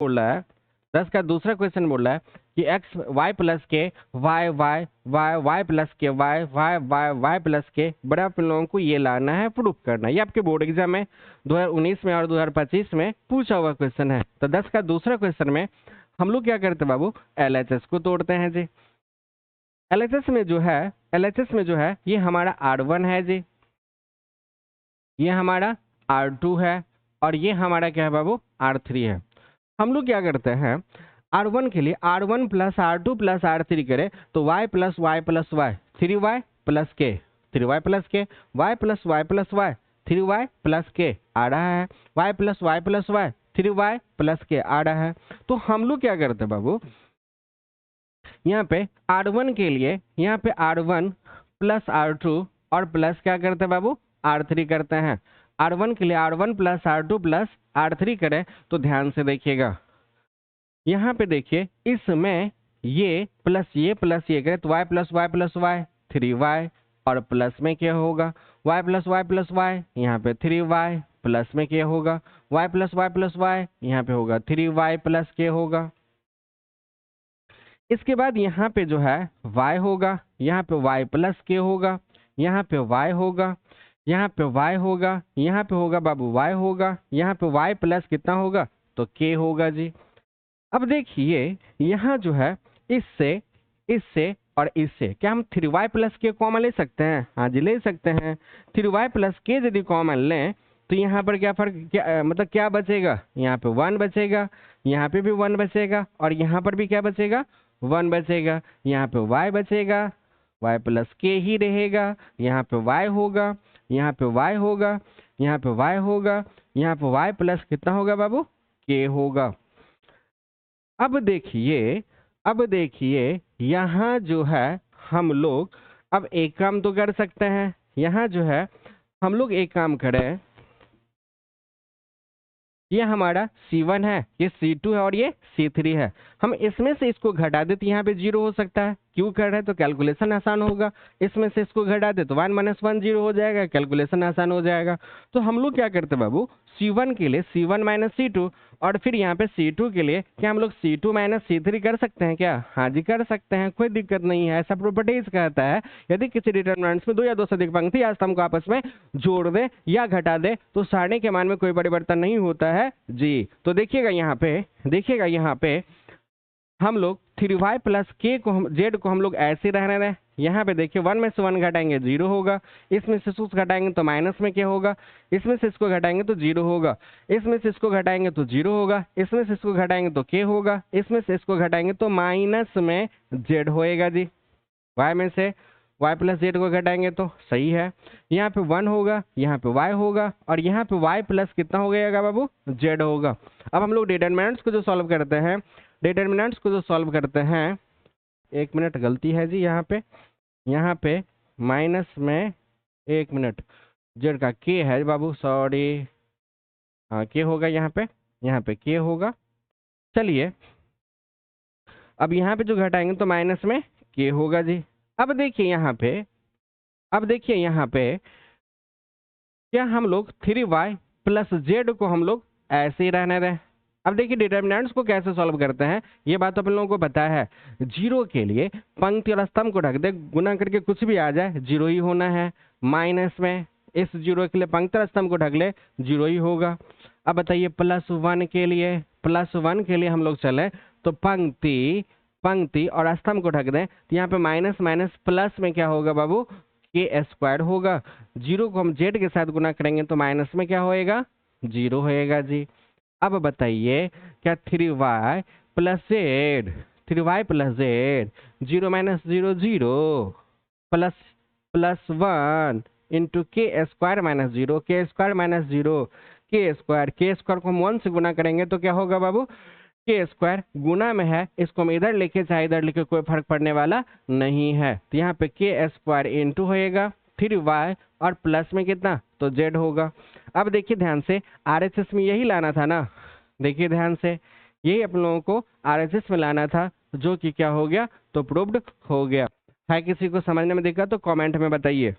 बोल रहा है 10 का दूसरा क्वेश्चन बोल रहा है कि एक्स वाई प्लस के Y Y Y Y plus के Y Y Y Y plus के बड़ा आप लोगों को ये लाना है, प्रूफ करना है। ये आपके बोर्ड एग्जाम में 2019 में और 2025 में पूछा हुआ क्वेश्चन है। तो 10 का दूसरा क्वेश्चन में हम लोग क्या करते हैं बाबू, एलएचएस को तोड़ते हैं जी। एलएचएस में जो है ये हमारा R1 है जी, ये हमारा R2 है और ये हमारा क्या है बाबू, R3 है। हम लोग क्या करते हैं, R1 के लिए R1 plus R2 plus R3 करें तो y plus y plus y 3y plus के 3y प्लस के y plus y plus y 3y plus के आ रहा है, y plus y plus y 3y plus के आ रहा है। तो हम लोग क्या करते हैं बाबू, यहाँ पे R1 के लिए यहाँ पे R1 प्लस R2 और प्लस क्या करते हैं बाबू, R3 करते हैं। R1 के लिए R1 plus R2 plus R3 करें तो ध्यान से देखिएगा, यहाँ पे देखिए इसमें ये प्लस ये करें तो y plus y plus y 3y और प्लस में क्या होगा, y प्लस वाई यहाँ पे 3y प्लस में क्या होगा, y प्लस वाई यहाँ पे होगा 3y प्लस के होगा। इसके बाद यहाँ पे जो है y होगा, यहाँ पे y प्लस के होगा, यहाँ पे y होगा, यहाँ पे y होगा, यहाँ पे होगा बाबू y होगा, यहाँ पे y प्लस कितना होगा तो k होगा जी। अब देखिए यहाँ जो है इससे और इससे क्या हम 3y प्लस के कॉमन ले सकते हैं, हाँ जी ले सकते हैं। 3y प्लस के यदि कॉमन लें तो यहाँ पर क्या फर्क, क्या मतलब क्या बचेगा, यहाँ पे 1 बचेगा, यहाँ पे भी 1 बचेगा और यहाँ पर भी क्या बचेगा 1 बचेगा। यहाँ पे y बचेगा, y प्लस के ही रहेगा, यहाँ पे y होगा, यहाँ पे y होगा, यहाँ पे y होगा, यहाँ पे y प्लस कितना होगा बाबू k होगा। अब देखिए यहाँ जो है हम लोग अब एक काम तो कर सकते हैं, यहाँ जो है हम लोग एक काम करें, ये हमारा C1 है, ये C2 है और ये C3 है। हम इसमें से इसको घटा दे तो यहाँ पे 0 हो सकता है, क्यों कर रहे हैं तो कैलकुलेशन आसान होगा। इसमें से इसको घटा दे तो 1 - 1 0 हो जाएगा, कैलकुलेशन आसान हो जाएगा। तो हम लोग क्या करते हैं बाबू, C1 के लिए C1 - C2 और फिर यहाँ पे C2 के लिए क्या हम लोग C2 - C3 कर सकते हैं क्या, हाँ जी कर सकते हैं, कोई दिक्कत नहीं है। ऐसा प्रॉपर्टीज कहता है यदि किसी डिटरमिनेंट्स में 2 या 2 से अधिक पंक्ति या स्तंभ को आपस में जोड़ दे या घटा दे तो सारणी के मान में कोई परिवर्तन नहीं होता है जी। तो देखिएगा यहाँ पे हम लोग 3y प्लस के को हम z को हम लोग ऐसे रहने दें। यहाँ पे देखिए 1 में से 1 घटाएंगे 0 होगा, इसमें से इसको घटाएंगे तो माइनस में क्या होगा, इसमें से इसको घटाएंगे तो 0 होगा, इसमें से इसको घटाएंगे तो 0 होगा, इसमें से इसको घटाएंगे तो k होगा, इसमें से इसको घटाएंगे तो माइनस में z होएगा जी। y में से y प्लस z को घटाएंगे तो सही है, यहाँ पे 1 होगा, यहाँ पे y होगा और यहाँ पे y प्लस कितना हो गया बाबू z होगा। अब हम लोग डिटरमिनेंट्स को जो सॉल्व करते हैं, एक मिनट गलती है जी, यहाँ पे माइनस में एक मिनट जेड का के है बाबू, सॉरी, हाँ के होगा, यहाँ पे के होगा। चलिए अब यहाँ पे जो घटाएंगे तो माइनस में के होगा जी। अब देखिए यहाँ पे क्या हम लोग 3y प्लस z को हम लोग ऐसे ही रहने दें। अब देखिए डिटरमिनेंट्स को कैसे सॉल्व करते हैं, ये बात तो अपन लोगों को पता है। 0 के लिए पंक्ति और स्तंभ को ढक दे, गुना करके कुछ भी आ जाए 0 ही होना है। माइनस में इस 0 के लिए पंक्ति और स्तंभ को ढक ले 0 ही होगा। अब बताइए +1 के लिए हम लोग चले तो पंक्ति और स्तंभ को ढक दें तो यहाँ पे माइनस प्लस में क्या होगा बाबू k² होगा। 0 को हम z के साथ गुना करेंगे तो माइनस में क्या होएगा 0 होएगा जी। अब बताइए क्या 3y plus z 0 - 0 0 plus 1 into k² को हम 1 से गुना करेंगे तो क्या होगा बाबू k² गुना में है, इसको हम इधर लिखे चाहे इधर लिखे कोई फर्क पड़ने वाला नहीं है। तो यहाँ पे k² इंटू होएगा 3y और प्लस में कितना तो z होगा। अब देखिए ध्यान से RHS में यही लाना था ना, देखिए ध्यान से यही अपन लोगों को RHS में लाना था, जो कि क्या हो गया तो प्रूव्ड हो गया है। किसी को समझने में दिक्कत तो कमेंट में बताइए।